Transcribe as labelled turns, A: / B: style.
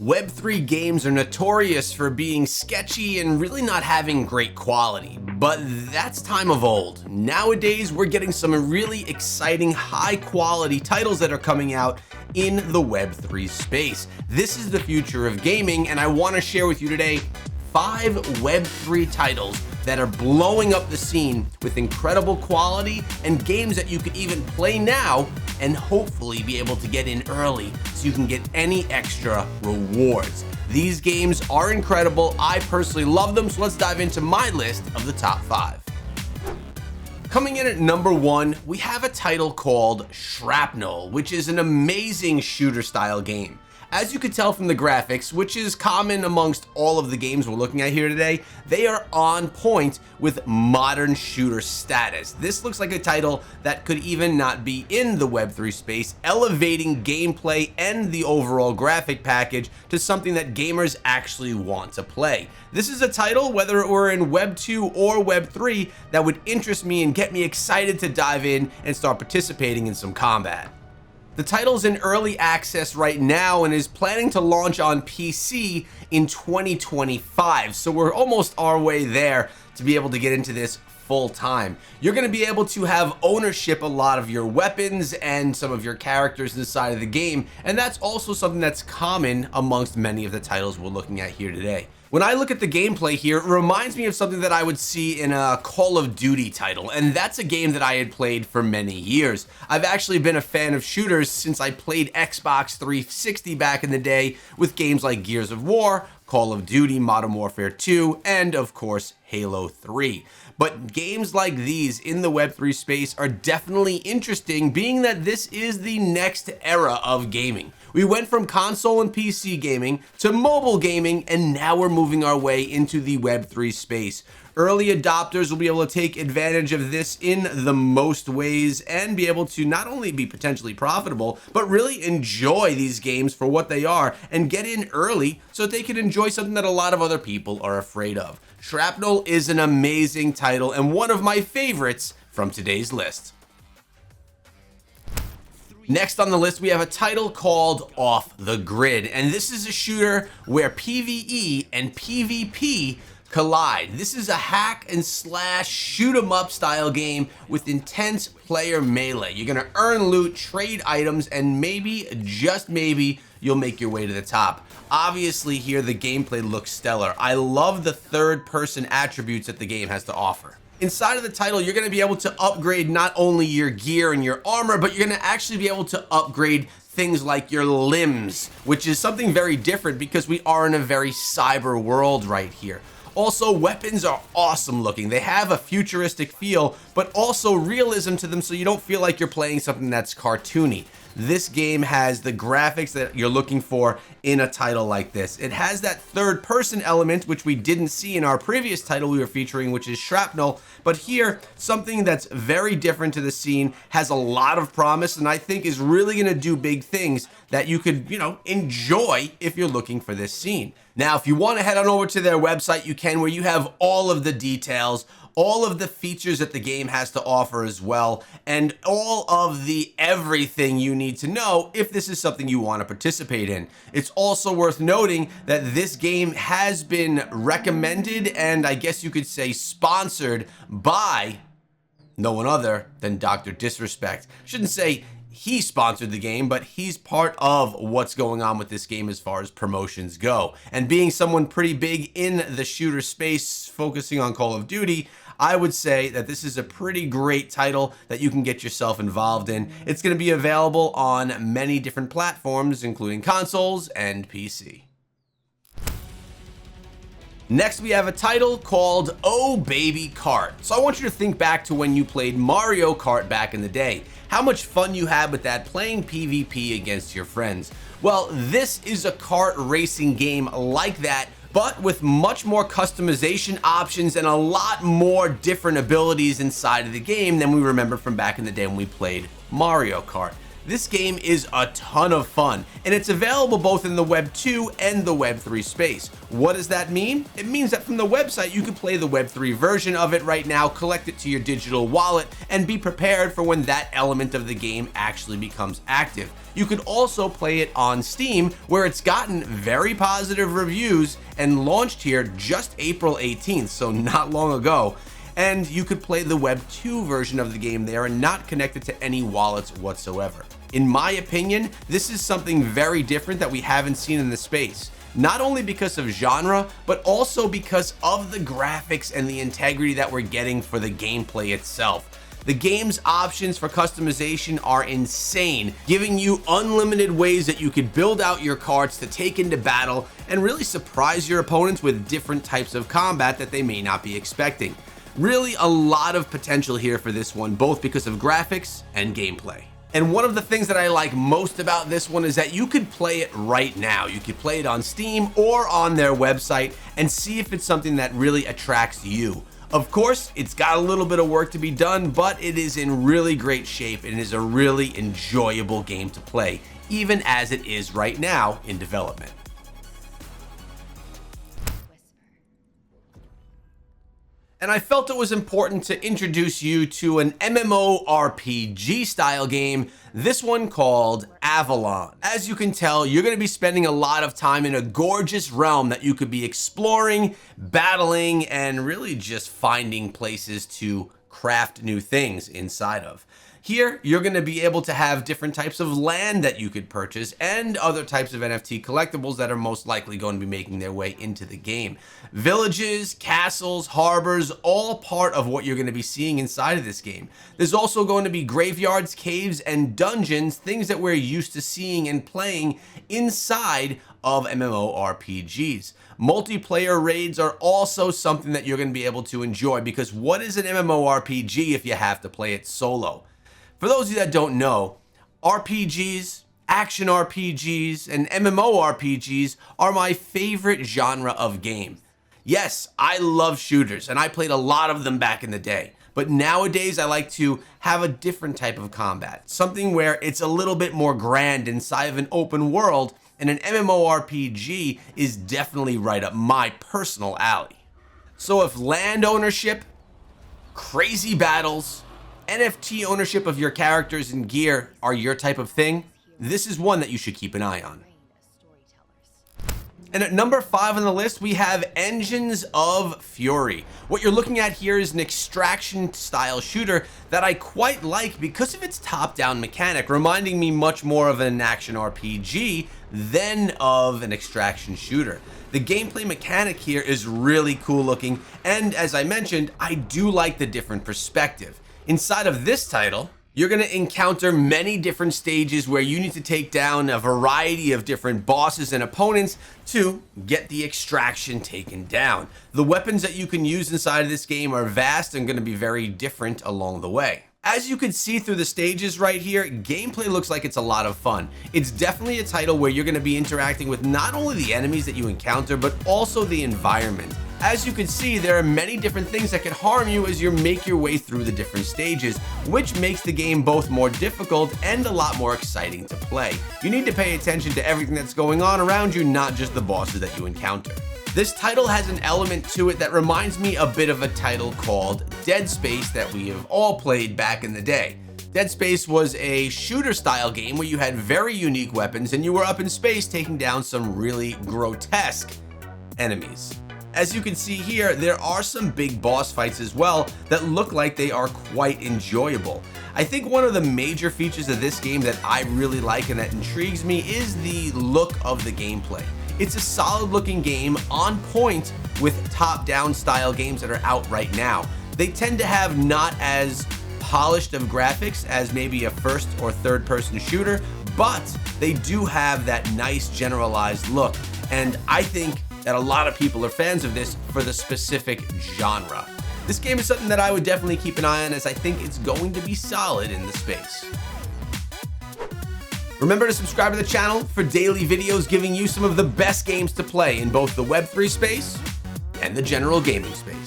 A: Web3 games are notorious for being sketchy and really not having great quality, but that's time of old. Nowadays, we're getting some really exciting, high-quality titles that are coming out in the Web3 space. This is the future of gaming, and I want to share with you today 5 Web3 titles that are blowing up the scene with incredible quality and games that you could even play now and hopefully be able to get in early so you can get any extra rewards. These games are incredible. I personally love them, so let's dive into my list of the top 5. Coming in at number 1, we have a title called Shrapnel, which is an amazing shooter style game. As you can tell from the graphics, which is common amongst all of the games we're looking at here today, they are on point with modern shooter status. This looks like a title that could even not be in the Web3 space, elevating gameplay and the overall graphic package to something that gamers actually want to play. This is a title, whether it were in Web 2 or Web 3, that would interest me and get me excited to dive in and start participating in some combat. The title's in early access right now and is planning to launch on PC in 2025, so we're almost our way there to be able to get into this full time. You're going to be able to have ownership a lot of your weapons and some of your characters inside of the game, and that's also something that's common amongst many of the titles we're looking at here today. When I look at the gameplay here, it reminds me of something that I would see in a Call of Duty title, and that's a game that I had played for many years. I've actually been a fan of shooters since I played Xbox 360 back in the day with games like Gears of War, Call of Duty, Modern Warfare 2, and of course, Halo 3. But games like these in the Web3 space are definitely interesting, being that this is the next era of gaming. We went from console and PC gaming to mobile gaming, and now we're moving our way into the Web3 space. Early adopters will be able to take advantage of this in the most ways and be able to not only be potentially profitable, but really enjoy these games for what they are and get in early so that they can enjoy something that a lot of other people are afraid of. Shrapnel is an amazing title and one of my favorites from today's list. Next on the list, we have a title called Off the Grid, and this is a shooter where PvE and PvP collide. This is a hack and slash shoot 'em up style game with intense player melee. You're gonna earn loot, trade items, and maybe, just maybe, you'll make your way to the top. Obviously here the gameplay looks stellar. I love the third person attributes that the game has to offer. Inside of the title, you're going to be able to upgrade not only your gear and your armor, but you're going to actually be able to upgrade things like your limbs, which is something very different because we are in a very cyber world right here. Also, weapons are awesome looking. They have a futuristic feel, but also realism to them so you don't feel like you're playing something that's cartoony. This game has the graphics that you're looking for in a title like this. It has that third person element, which we didn't see in our previous title we were featuring, which is Shrapnel. But here, something that's very different to the scene, has a lot of promise, and I think is really gonna do big things that you could, enjoy if you're looking for this scene. Now, if you wanna head on over to their website, you can, where you have all of the details, all of the features that the game has to offer as well, and all of the everything you need to know if this is something you want to participate in. It's also worth noting that this game has been recommended and I guess you could say sponsored by no one other than Dr. Disrespect. Shouldn't say he sponsored the game, but he's part of what's going on with this game as far as promotions go. And being someone pretty big in the shooter space, focusing on Call of Duty, I would say that this is a pretty great title that you can get yourself involved in. It's going to be available on many different platforms, including consoles and PC. Next, we have a title called Oh Baby Kart. So I want you to think back to when you played Mario Kart back in the day. How much fun you had with that, playing PvP against your friends. Well, this is a kart racing game like that, but with much more customization options and a lot more different abilities inside of the game than we remember from back in the day when we played Mario Kart. This game is a ton of fun, and it's available both in the Web 2 and the Web 3 space. What does that mean? It means that from the website you can play the Web 3 version of it right now, collect it to your digital wallet, and be prepared for when that element of the game actually becomes active. You could also play it on Steam, where it's gotten very positive reviews and launched here just April 18th, so not long ago. And you could play the Web 2 version of the game there and not connect it to any wallets whatsoever. In my opinion, this is something very different that we haven't seen in the space. Not only because of genre, but also because of the graphics and the integrity that we're getting for the gameplay itself. The game's options for customization are insane, giving you unlimited ways that you could build out your carts to take into battle and really surprise your opponents with different types of combat that they may not be expecting. Really a lot of potential here for this one, both because of graphics and gameplay. And one of the things that I like most about this one is that you could play it right now. You could play it on Steam or on their website and see if it's something that really attracts you. Of course, it's got a little bit of work to be done, but it is in really great shape and is a really enjoyable game to play, even as it is right now in development. And I felt it was important to introduce you to an MMORPG style game, this one called Avalon. As you can tell, you're going to be spending a lot of time in a gorgeous realm that you could be exploring, battling, and really just finding places to craft new things inside of. Here, you're going to be able to have different types of land that you could purchase and other types of NFT collectibles that are most likely going to be making their way into the game. Villages, castles, harbors, all part of what you're going to be seeing inside of this game. There's also going to be graveyards, caves, and dungeons, things that we're used to seeing and playing inside of MMORPGs. Multiplayer raids are also something that you're going to be able to enjoy, because what is an MMORPG if you have to play it solo? For those of you that don't know, RPGs, action RPGs, and MMORPGs are my favorite genre of game. Yes, I love shooters, and I played a lot of them back in the day. But nowadays, I like to have a different type of combat, something where it's a little bit more grand inside of an open world, and an MMORPG is definitely right up my personal alley. So if land ownership, crazy battles, NFT ownership of your characters and gear are your type of thing, this is one that you should keep an eye on. And at number 5 on the list, we have Engines of Fury. What you're looking at here is an extraction style shooter that I quite like because of its top-down mechanic, reminding me much more of an action RPG than of an extraction shooter. The gameplay mechanic here is really cool looking, and as I mentioned, I do like the different perspective. Inside of this title, you're going to encounter many different stages where you need to take down a variety of different bosses and opponents to get the extraction taken down. The weapons that you can use inside of this game are vast and going to be very different along the way. As you can see through the stages right here, gameplay looks like it's a lot of fun. It's definitely a title where you're going to be interacting with not only the enemies that you encounter, but also the environment. As you can see, there are many different things that can harm you as you make your way through the different stages, which makes the game both more difficult and a lot more exciting to play. You need to pay attention to everything that's going on around you, not just the bosses that you encounter. This title has an element to it that reminds me a bit of a title called Dead Space that we have all played back in the day. Dead Space was a shooter style game where you had very unique weapons and you were up in space taking down some really grotesque enemies. As you can see here, there are some big boss fights as well that look like they are quite enjoyable. I think one of the major features of this game that I really like and that intrigues me is the look of the gameplay. It's a solid looking game on point with top-down style games that are out right now. They tend to have not as polished of graphics as maybe a first or third person shooter, but they do have that nice generalized look. And I think that a lot of people are fans of this for the specific genre. This game is something that I would definitely keep an eye on, as I think it's going to be solid in the space. Remember to subscribe to the channel for daily videos giving you some of the best games to play in both the Web3 space and the general gaming space.